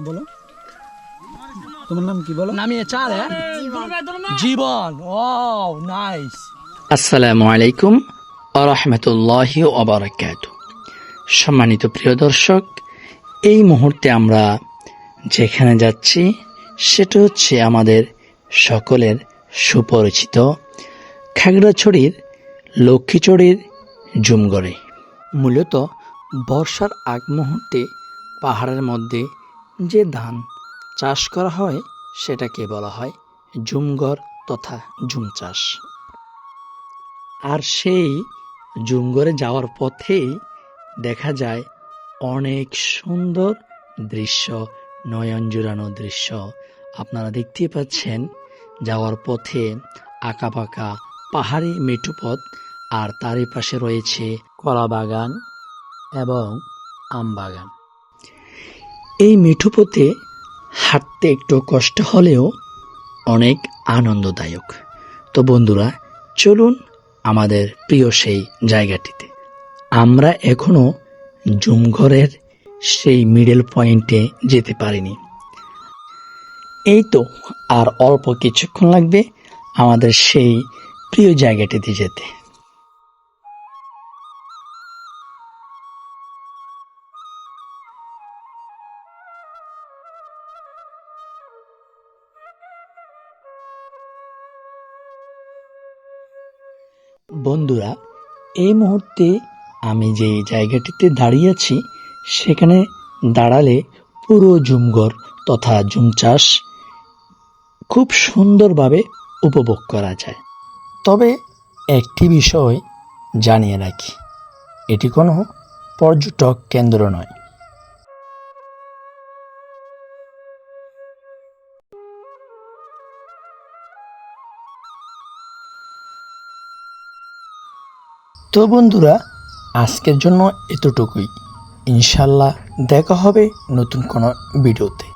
বলো তোমার নাম কি বলো? নামিয়ে চার জীবন। ও নাইস। আসসালামু আলাইকুম ওয়া রাহমাতুল্লাহি ওয়া বারাকাতুহু। সম্মানিত প্রিয় দর্শক, এই মুহূর্তে আমরা যেখানে যাচ্ছি সেটা হচ্ছে আমাদের সকলের সুপরিচিত খাগড়াছড়ির লক্ষ্মীছড়ির জুমগড়ে। মূলত বর্ষার আগ মুহূর্তে পাহাড়ের মধ্যে যে ধান চাষ করা হয় সেটাকে বলা হয় জুমগড় তথা জুম চাষ। আর সেই জুমগড়ে যাওয়ার পথেই দেখা যায় অনেক সুন্দর দৃশ্য, নয়ন জুড়ানো দৃশ্য। আপনারা দেখতেই পাচ্ছেন যাওয়ার পথে আঁকাবাঁকা পাহাড়ি মেঠো পথ, আর তারই পাশে রয়েছে কলা বাগান এবং আম বাগান। এই মেঠো পথে হাঁটতে একটু কষ্ট হলেও অনেক আনন্দদায়ক। তো বন্ধুরা, চলুন আমাদের প্রিয় সেই জায়গাটিতে। আমরা এখনো জুমঘরের সেই মিডল পয়েন্টে যেতে পারিনি। এই তো আর অল্প কিছুক্ষণ লাগবে আমাদের সেই প্রিয় জায়গাটিতে যেতে। বন্ধুরা, এই মুহূর্তে আমি যে জায়গাটিতে দাঁড়িয়ে আছি সেখানে দাঁড়ালে পুরো জুমঘর তথা জুম চাষ খুব সুন্দরভাবে উপভোগ করা যায়। তবে একটি বিষয় জানিয়ে রাখি, এটি কোনো পর্যটক কেন্দ্র নয়। তো বন্ধুরা, আজকের জন্য এতটুকুই। ইনশাল্লাহ দেখা হবে নতুন কোনো ভিডিওতে।